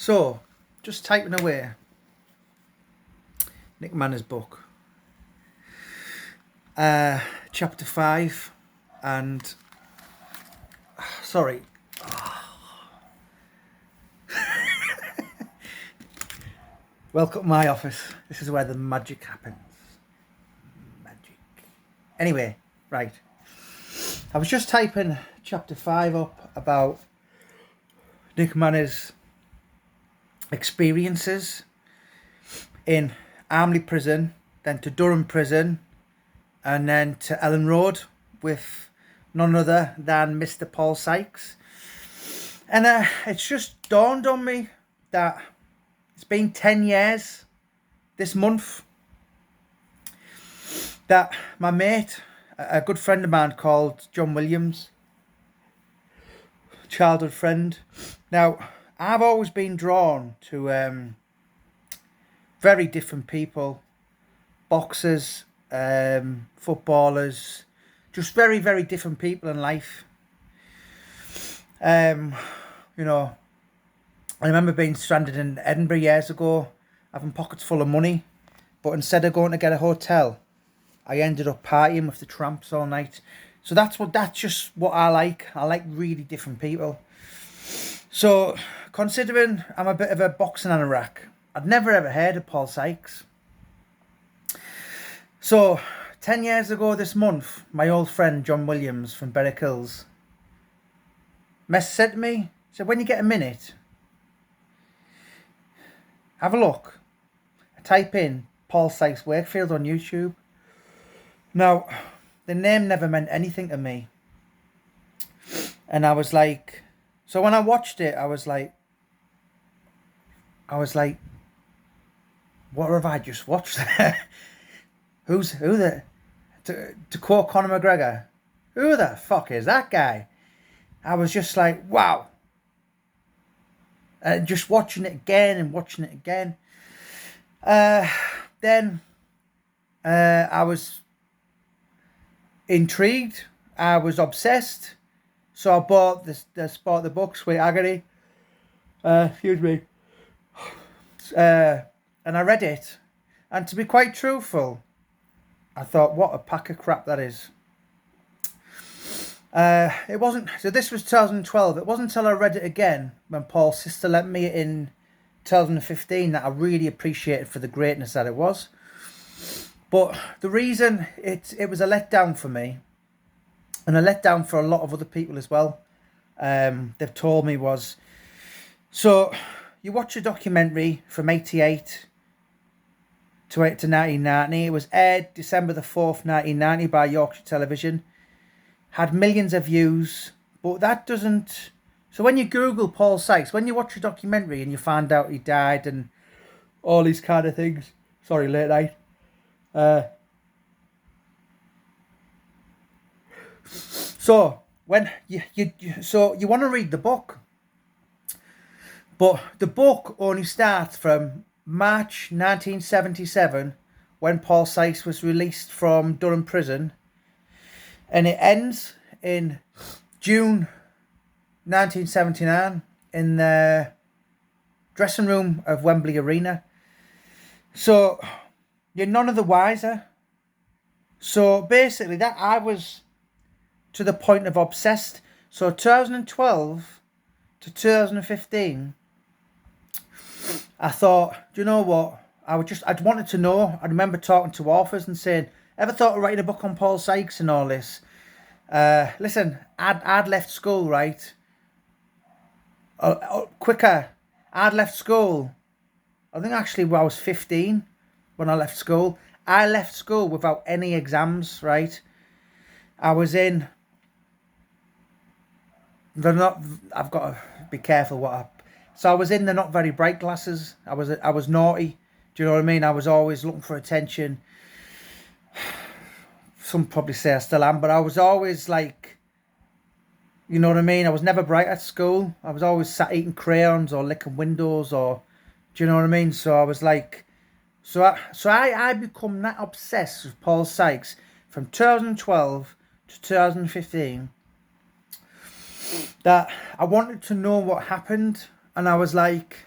So, just typing away. Nick Manner's book. Chapter 5. And... Sorry. Welcome to my office. This is where the magic happens. Magic. Anyway, right. I was just typing chapter 5 up about Nick Manner's experiences in Armley Prison, then to Durham Prison, and then to Ellen Road with none other than Mr. Paul Sykes. And it's just dawned on me that it's been 10 years this month that my mate, a good friend of mine called John Williams, childhood friend. Now, I've always been drawn to very different people, boxers, footballers, just very, very different people in life. You know, I remember being stranded in Edinburgh years ago, having pockets full of money, but instead of going to get a hotel, I ended up partying with the tramps all night. So that's just what I like. I like really different people. So, considering I'm a bit of a boxing anorak, I'd never ever heard of Paul Sykes. So, 10 years ago this month, my old friend John Williams from Berwick Hills said to me, when you get a minute, have a look. I type in Paul Sykes Wakefield on YouTube. Now, the name never meant anything to me. And I was like, so when I watched it, I was like, what have I just watched there? Who to quote Conor McGregor, who the fuck is that guy? I was just like, wow. And just watching it again and watching it again. Then I was intrigued. I was obsessed. So I bought the book, Sweet Agony. Excuse me. And I read it. And to be quite truthful, I thought, what a pack of crap that is. It wasn't, so this was 2012. It wasn't until I read it again when Paul's sister lent me it in 2015 that I really appreciated for the greatness that it was. But the reason it was a letdown for me, and a letdown for a lot of other people as well, they've told me was, so you watch a documentary from 88 to 1990. It was aired December the 4th, 1990 by Yorkshire Television. Had millions of views, but that doesn't... So when you Google Paul Sykes, when you watch a documentary and you find out he died and all these kind of things... Sorry, late night. So, when you want to read the book. But the book only starts from March 1977, when Paul Sykes was released from Durham Prison, and it ends in June 1979 in the dressing room of Wembley Arena. So you're none of the wiser. So basically, that I was to the point of obsessed. So 2012 to 2015, I thought, do you know what? I'd wanted to know. I remember talking to authors and saying, ever thought of writing a book on Paul Sykes and all this? Listen, I'd left school, right? Quicker. I'd left school. I think actually when I was 15 when I left school. I left school without any exams, right? I was in... I've got to be careful So I was in the not very bright classes. I was naughty. Do you know what I mean? I was always looking for attention. Some probably say I still am, but I was always like, you know what I mean? I was never bright at school. I was always sat eating crayons or licking windows, or, do you know what I mean? So I was like, I become that obsessed with Paul Sykes from 2012 to 2015 that I wanted to know what happened, and I was like,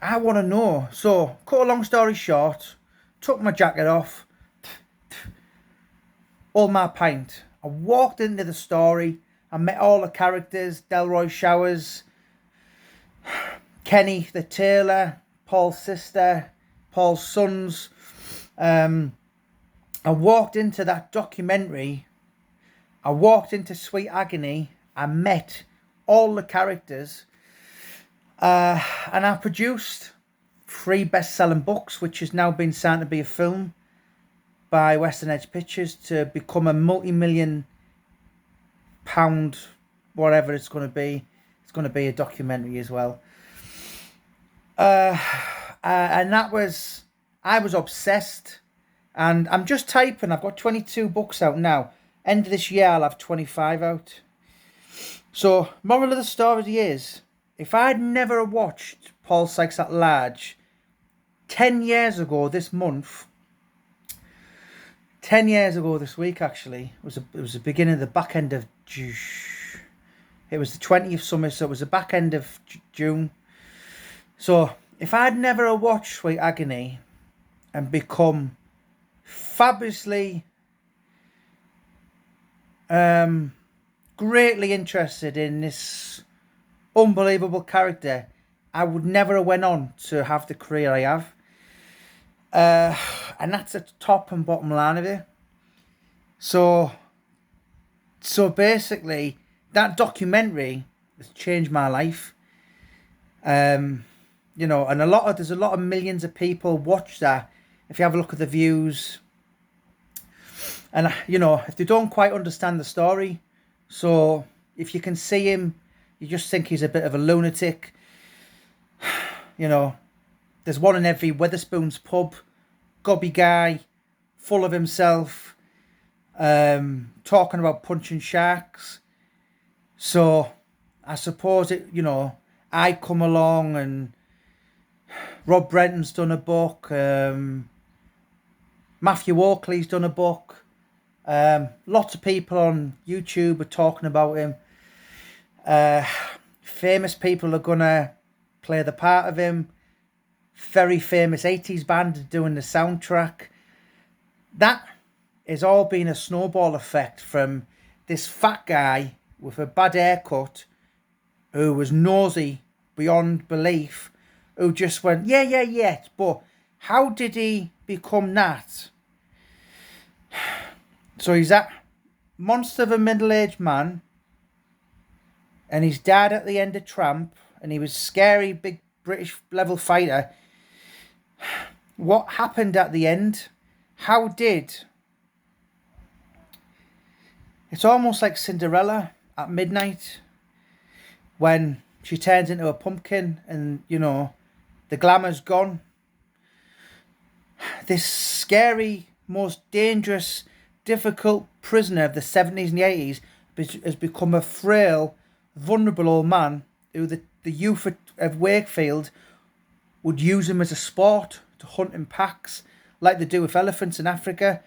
I want to know. So, cut a long story short, took my jacket off, all my pint. I walked into the story. I met all the characters: Delroy Showers, Kenny the tailor, Paul's sister, Paul's sons. I walked into that documentary. I walked into Sweet Agony. I met all the characters. And I produced 3 best-selling books, which has now been signed to be a film by Western Edge Pictures to become a multi-million pound, whatever it's going to be. It's going to be a documentary as well. And that was, I was obsessed. And I'm just typing. I've got 22 books out now. End of this year, I'll have 25 out. So, moral of the story is, if I'd never watched Paul Sykes at Large 10 years ago this month, 10 years ago this week actually, it was the beginning of the back end of June. It was the 20th summer, so it was the back end of June. So, if I'd never watched Sweet Agony and become fabulously greatly interested in this unbelievable character, I would never have went on to have the career I have. And that's the top and bottom line of it. So basically, that documentary has changed my life. And there's a lot of millions of people watch that. If you have a look at the views, and if they don't quite understand the story, so if you can see him, you just think he's a bit of a lunatic. There's one in every Wetherspoons pub, gobby guy, full of himself, talking about punching sharks. So I suppose I come along, and Rob Brenton's done a book, Matthew Oakley's done a book, lots of people on YouTube are talking about him. Famous people are gonna play the part of him. Very famous 80s band doing the soundtrack. That has all been a snowball effect from this fat guy with a bad haircut who was nosy beyond belief, who just went, yeah, but how did he become that? So he's that monster of a middle-aged man, and his dad at the end of Tramp, and he was scary, big British level fighter. What happened at the end? How did... It's almost like Cinderella at midnight when she turns into a pumpkin and, the glamour's gone. This scary, most dangerous, difficult prisoner of the 70s and the 80s has become a frail, vulnerable old man who the youth of Wakefield would use him as a sport to hunt in packs like they do with elephants in Africa.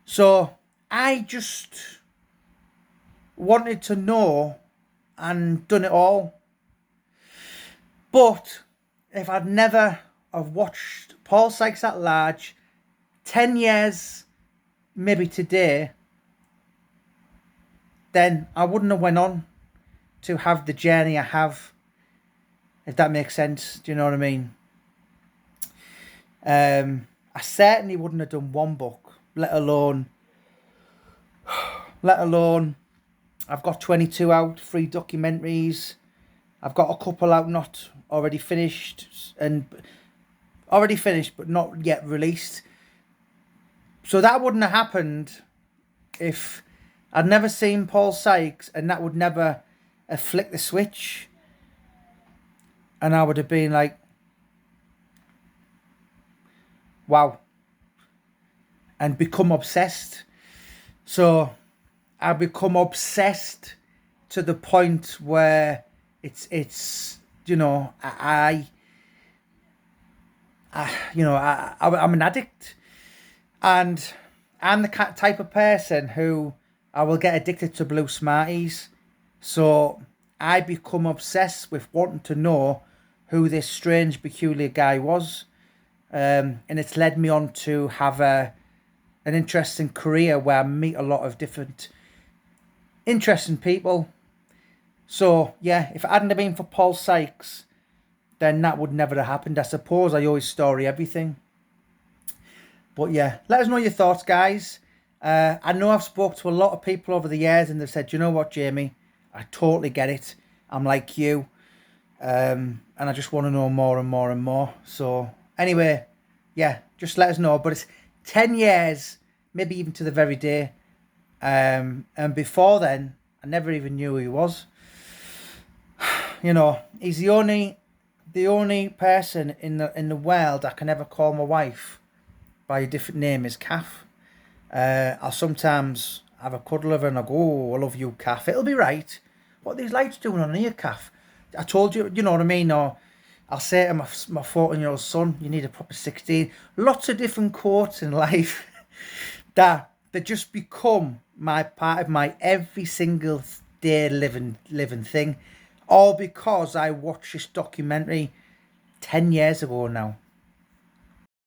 So I just wanted to know and done it all. But if I'd never have watched Paul Sykes at Large 10 years, maybe today, then I wouldn't have went on to have the journey I have, if that makes sense. Do you know what I mean? I certainly wouldn't have done one book, let alone I've got 22 out, 3 documentaries. I've got a couple out not already finished, but not yet released. So that wouldn't have happened if I'd never seen Paul Sykes, and that would never have flicked the switch. And I would have been like, wow. And become obsessed. So I become obsessed to the point where it's I'm an addict, and I'm the type of person who I will get addicted to blue Smarties. So I become obsessed with wanting to know who this strange, peculiar guy was. And it's led me on to have an interesting career where I meet a lot of different interesting people. So, yeah, if it hadn't have been for Paul Sykes, then that would never have happened. I suppose I always story everything. But yeah, let us know your thoughts, guys. I know I've spoke to a lot of people over the years and they've said, you know what, Jamie, I totally get it. I'm like you. And I just want to know more and more and more. So anyway, yeah, just let us know. But it's 10 years, maybe even to the very day. And before then, I never even knew who he was. You know, he's the only person in the world I can ever call my wife by a different name is Kath. I'll sometimes have a cuddle of her and I go, oh, I love you, Kath. It'll be right. What are these lights doing on here, Kath? I told you, you know what I mean? Or I'll say to my 14-year-old son, you need a proper 16. Lots of different quotes in life that just become my part of my every single day living thing. All because I watched this documentary 10 years ago now.